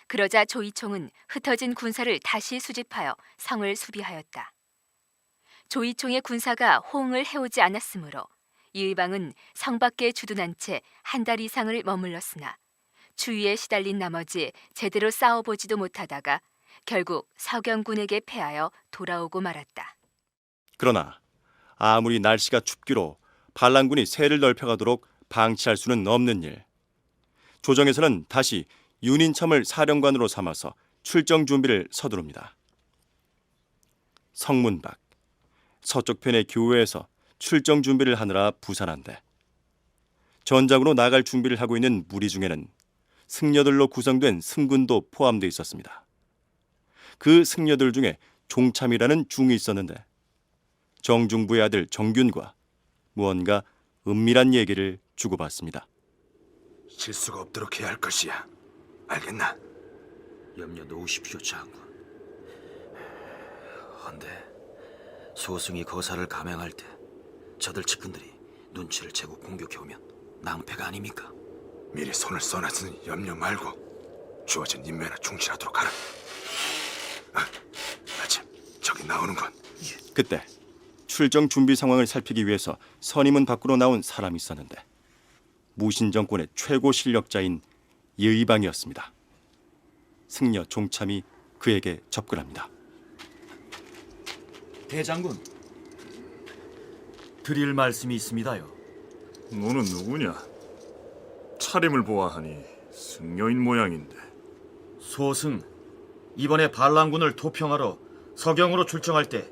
그러자 조이총은 흩어진 군사를 다시 수집하여 성을 수비하였다. 조이총의 군사가 호응을 해오지 않았으므로 이의방은 성 밖에 주둔한 채 한 달 이상을 머물렀으나 추위에 시달린 나머지 제대로 싸워보지도 못하다가 결국 서경군에게 패하여 돌아오고 말았다. 그러나 아무리 날씨가 춥기로 반란군이 세를 넓혀가도록 방치할 수는 없는 일. 조정에서는 다시 윤인첨을 사령관으로 삼아서 출정 준비를 서두릅니다. 성문 밖 서쪽편의 교외에서 출정 준비를 하느라 부산한데 전장으로 나갈 준비를 하고 있는 무리 중에는 승려들로 구성된 승군도 포함되어 있었습니다. 그 승려들 중에 종참이라는 중이 있었는데 정중부의 아들 정균과 무언가 은밀한 얘기를 주고받습니다. 실수가 없도록 해야 할 것이야. 알겠나? 염려 놓으십시오, 장군. 헌데 소승이 거사를 감행할 때 저들 측근들이 눈치를 채고 공격해오면 낭패가 아닙니까? 미리 손을 써놨으니 염려 말고 주어진 임무에나 충실하도록 하라. 마침 저기 나오는군. 그때 출정 준비 상황을 살피기 위해서 선임문 밖으로 나온 사람이 있었는데 무신 정권의 최고 실력자인 예의방이었습니다. 승려 종참이 그에게 접근합니다. 대장군, 드릴 말씀이 있습니다요. 너는 누구냐? 차림을 보아하니 승려인 모양인데. 소승, 이번에 반란군을 토평하러 서경으로 출정할 때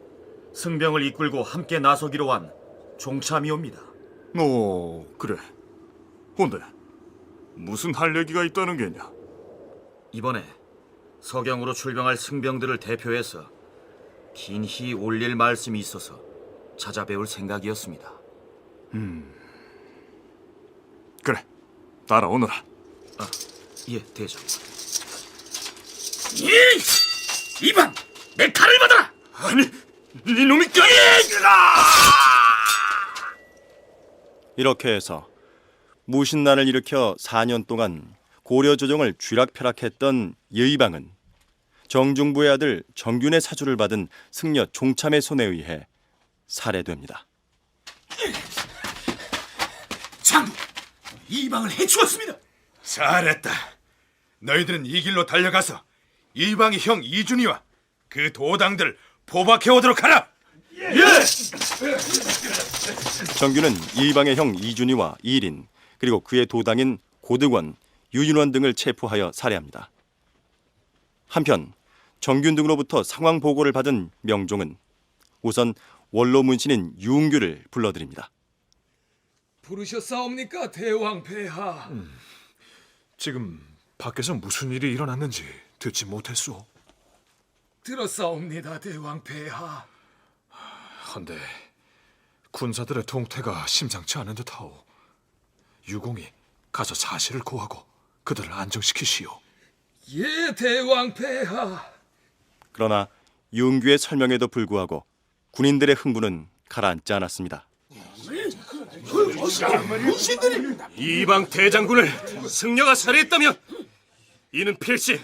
승병을 이끌고 함께 나서기로 한 종참이옵니다. 그래. 근데 무슨 할 얘기가 있다는 게냐? 이번에 서경으로 출병할 승병들을 대표해서 긴히 올릴 말씀이 있어서 찾아뵈올 생각이었습니다. 그래, 따라오너라. 예, 대장군. 이방, 내 칼을 받아라. 아니, 이놈이 이렇게 해서 무신난을 일으켜 4년 동안 고려 조정을 쥐락펴락했던 예의방은 정중부의 아들 정균의 사주를 받은 승려 종참의 손에 의해 살해됩니다. 장군, 이방을 해치웠습니다. 잘했다. 너희들은 이 길로 달려가서 이방의 형 이준이와 그 도당들 포박해 오도록 하라. 정균은 예의방의 형 이준이와 이린 그리고 그의 도당인 고득원, 유인원 등을 체포하여 살해합니다. 한편 정균 등으로부터 상황 보고를 받은 명종은 우선 원로 문신인 유은규를 불러들입니다. 부르셨사옵니까, 대왕 폐하? 지금 밖에서 무슨 일이 일어났는지 듣지 못했소. 들었사옵니다, 대왕 폐하. 헌데 군사들의 동태가 심상치 않은 듯하오. 유공이 가서 사실을 고하고 그들을 안정시키시오. 예, 대왕 폐하. 그러나 유은규의 설명에도 불구하고 군인들의 흥분은 가라앉지 않았습니다. 이방 대장군을 승려가 살해했다면 이는 필시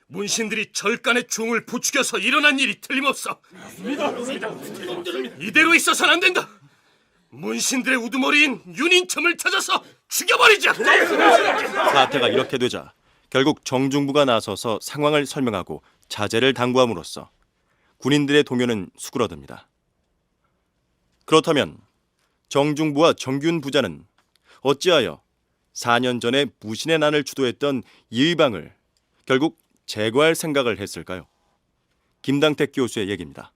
문신들이 절간의 중을 부추겨서 일어난 일이 틀림없어. 이대로 있어서는 안 된다. 문신들의 우두머리인 윤인첨을 찾아서 죽여버리자. 사태가 이렇게 되자 결국 정중부가 나서서 상황을 설명하고 자제를 당부함으로써 군인들의 동요는 수그러듭니다. 그렇다면 정중부와 정균 부자는 어찌하여 4년 전에 무신의 난을 주도했던 예의방을 결국 제거할 생각을 했을까요? 김당택 교수의 얘기입니다.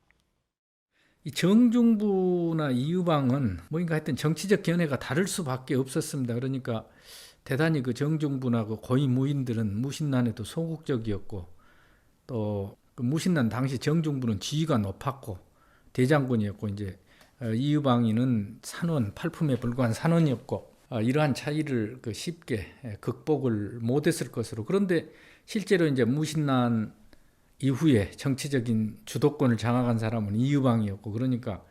이 정중부나 이유방은 뭔가 하여튼 정치적 견해가 다를 수밖에 없었습니다. 그러니까 대단히 그 정중부나 그 고위 무인들은 무신난에도 소극적이었고 또 그 무신난 당시 정중부는 지위가 높았고 대장군이었고 이제 이유방이는 산원 팔품에 불과한 산원이었고 이러한 차이를 그 쉽게 극복을 못했을 것으로. 그런데 실제로 이제 무신난 이후에 정치적인 주도권을 장악한 사람은 이유방이었고 그러니까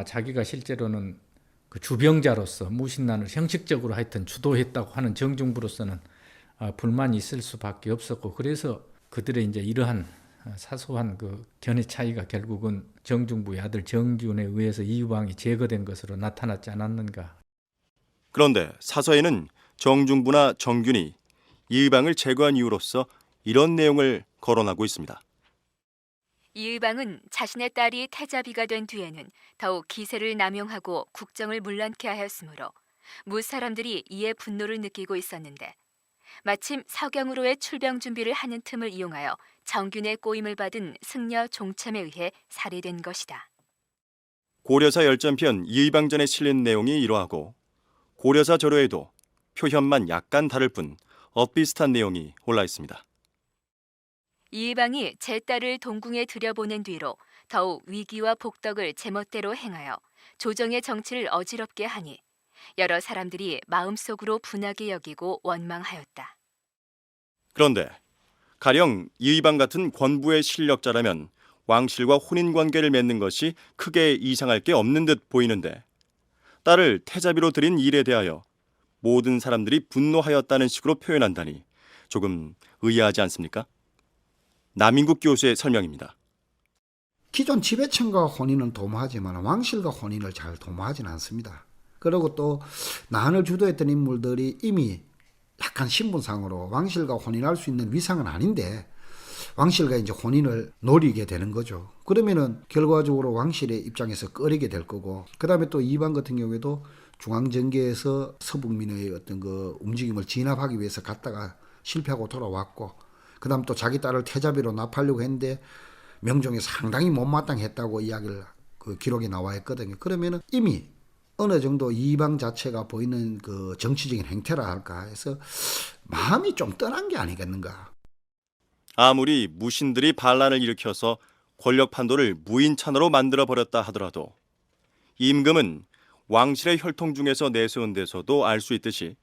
자기가 실제로는 그 주병자로서 무신난을 형식적으로 하여튼 주도했다고 하는 정중부로서는 불만이 있을 수밖에 없었고 그래서 그들의 이제 이러한 사소한 그 견해 차이가 결국은 정중부의 아들 정균에 의해서 이유방이 제거된 것으로 나타났지 않았는가. 그런데 사서에는 정중부나 정균이 이의방을 제거한 이유로서 이런 내용을 거론하고 있습니다. 이의방은 자신의 딸이 태자비가 된 뒤에는 더욱 기세를 남용하고 국정을 문란케 하였으므로 무 사람들이 이에 분노를 느끼고 있었는데 마침 서경으로의 출병 준비를 하는 틈을 이용하여 정균의 꼬임을 받은 승려 종참에 의해 살해된 것이다. 고려사 열전편 이의방전에 실린 내용이 이러하고 고려사 저료에도 표현만 약간 다를 뿐 엇비슷한 내용이 올라 있습니다. 이의방이 제 딸을 동궁에 들여보낸 뒤로 더욱 위기와 복덕을 제멋대로 행하여 조정의 정치를 어지럽게 하니 여러 사람들이 마음속으로 분하게 여기고 원망하였다. 그런데 가령 이의방 같은 권부의 실력자라면 왕실과 혼인관계를 맺는 것이 크게 이상할 게 없는 듯 보이는데 딸을 태자비로 들인 일에 대하여 모든 사람들이 분노하였다는 식으로 표현한다니 조금 의아하지 않습니까? 남인국 교수의 설명입니다. 기존 지배층과 혼인은 도모하지만 왕실과 혼인을 잘 도모하지는 않습니다. 그리고 또 난을 주도했던 인물들이 이미 약간 신분상으로 왕실과 혼인할 수 있는 위상은 아닌데 왕실과 이제 혼인을 노리게 되는 거죠. 그러면은 결과적으로 왕실의 입장에서 꺼리게 될 거고, 그 다음에 또 이의방 같은 경우에도 중앙정계에서 서북민의 어떤 그 움직임을 진압하기 위해서 갔다가 실패하고 돌아왔고, 그 다음 또 자기 딸을 태자비로 납하려고 했는데 명종이 상당히 못마땅했다고 이야기를 그 기록에 나와 있거든요. 그러면은 이미 어느 정도 이의방 자체가 보이는 그 정치적인 행태라 할까 해서 마음이 좀 떠난 게 아니겠는가. 아무리 무신들이 반란을 일으켜서 권력 판도를 무인천하로 만들어버렸다 하더라도 임금은 왕실의 혈통 중에서 내세운 데서도 알 수 있듯이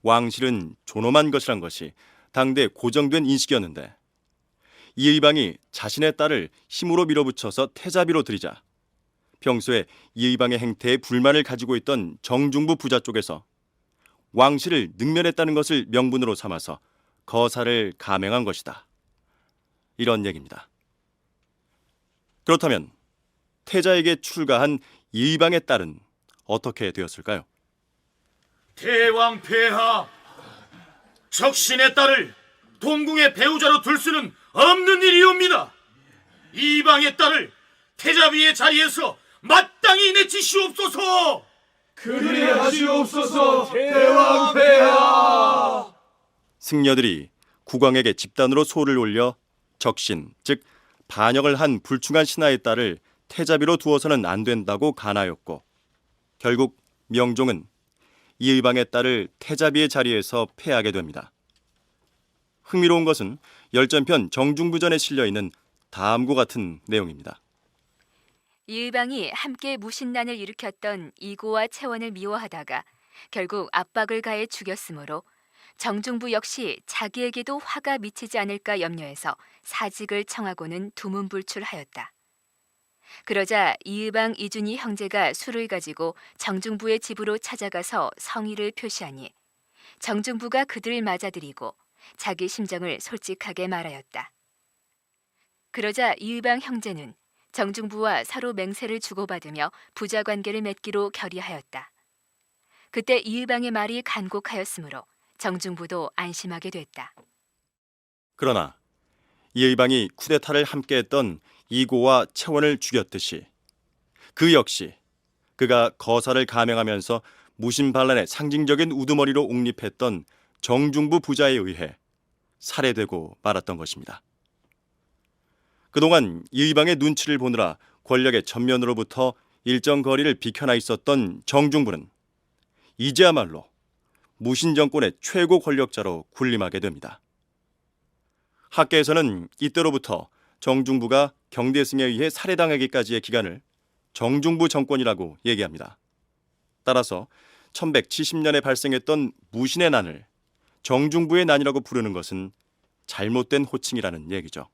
왕실은 존엄한 것이란 것이 당대 고정된 인식이었는데 이의방이 자신의 딸을 힘으로 밀어붙여서 태자비로 들이자 평소에 이의방의 행태에 불만을 가지고 있던 정중부 부자 쪽에서 왕실을 능멸했다는 것을 명분으로 삼아서 거사를 감행한 것이다. 이런 얘기입니다. 그렇다면 태자에게 출가한 이의방의 딸은 어떻게 되었을까요? 대왕 폐하, 적신의 딸을 동궁의 배우자로 둘 수는 없는 일이옵니다. 이방의 딸을 태자비의 자리에서 마땅히 내치시옵소서. 그리하시옵소서 대왕 폐하. 승려들이 국왕에게 집단으로 소를 올려 적신, 즉 반역을 한 불충한 신하의 딸을 태자비로 두어서는 안 된다고 간하였고 결국 명종은 이의방의 딸을 태자비의 자리에서 폐하게 됩니다. 흥미로운 것은 열전편 정중부전에 실려있는 다음과 같은 내용입니다. 이의방이 함께 무신난을 일으켰던 이고와 채원을 미워하다가 결국 압박을 가해 죽였으므로 정중부 역시 자기에게도 화가 미치지 않을까 염려해서 사직을 청하고는 두문불출하였다. 그러자 이의방 이준희 형제가 술을 가지고 정중부의 집으로 찾아가서 성의를 표시하니 정중부가 그들을 맞아들이고 자기 심정을 솔직하게 말하였다. 그러자 이의방 형제는 정중부와 서로 맹세를 주고받으며 부자 관계를 맺기로 결의하였다. 그때 이의방의 말이 간곡하였으므로 정중부도 안심하게 됐다. 그러나 이의방이 쿠데타를 함께했던 이고와 채원을 죽였듯이 그 역시 그가 거사를 감행하면서 무신반란의 상징적인 우두머리로 옹립했던 정중부 부자에 의해 살해되고 말았던 것입니다. 그동안 이의방의 눈치를 보느라 권력의 전면으로부터 일정 거리를 비켜나 있었던 정중부는 이제야말로 무신 정권의 최고 권력자로 군림하게 됩니다. 학계에서는 이때로부터 정중부가 경대승에 의해 살해당하기까지의 기간을 정중부 정권이라고 얘기합니다. 따라서 1170년에 발생했던 무신의 난을 정중부의 난이라고 부르는 것은 잘못된 호칭이라는 얘기죠.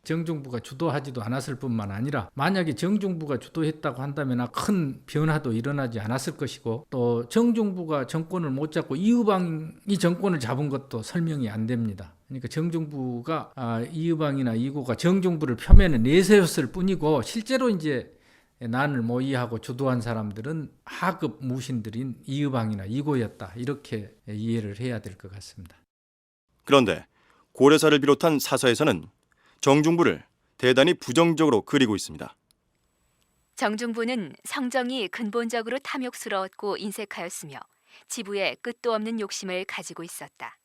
정중부가 주도하지도 않았을 뿐만 아니라 만약에 정중부가 주도했다고 한다면 큰 변화도 일어나지 않았을 것이고 또 정중부가 정권을 못 잡고 이의방이 정권을 잡은 것도 설명이 안 됩니다. 그러니까 정중부가 이의방이나 이고가 정중부를 표면에 내세웠을 뿐이고 실제로 이제 난을 모의하고 주도한 사람들은 하급 무신들인 이의방이나 이고였다. 이렇게 이해를 해야 될 것 같습니다. 그런데 고려사를 비롯한 사서에서는 정중부를 대단히 부정적으로 그리고 있습니다. 정중부는 성정이 근본적으로 탐욕스러웠고 인색하였으며 지부에 끝도 없는 욕심을 가지고 있었다.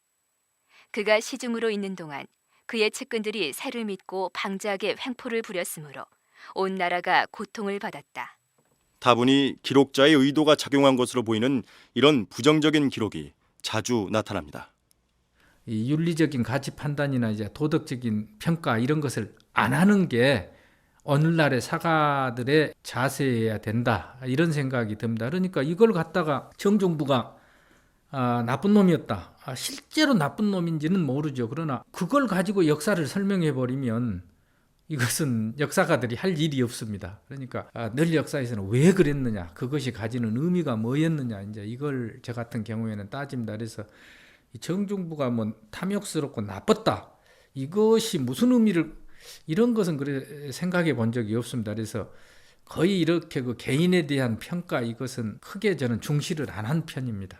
그가 시중으로 있는 동안 그의 측근들이 새를 믿고 방자하게 횡포를 부렸으므로 온 나라가 고통을 받았다. 다분히 기록자의 의도가 작용한 것으로 보이는 이런 부정적인 기록이 자주 나타납니다. 이 윤리적인 가치 판단이나 이제 도덕적인 평가 이런 것을 안 하는 게 오늘날의 사가들의 자세여야 된다 이런 생각이 듭니다. 그러니까 이걸 갖다가 정중부가 나쁜 놈이었다. 실제로 나쁜 놈인지는 모르죠. 그러나 그걸 가지고 역사를 설명해 버리면 이것은 역사가들이 할 일이 없습니다. 그러니까 늘 역사에서는 왜 그랬느냐, 그것이 가지는 의미가 뭐였느냐, 이제 이걸 저 같은 경우에는 따집니다. 그래서 이 정중부가 뭐 탐욕스럽고 나빴다, 이것이 무슨 의미를, 이런 것은 그래 생각해 본 적이 없습니다. 그래서 거의 이렇게 그 개인에 대한 평가, 이것은 크게 저는 중시를 안 한 편입니다.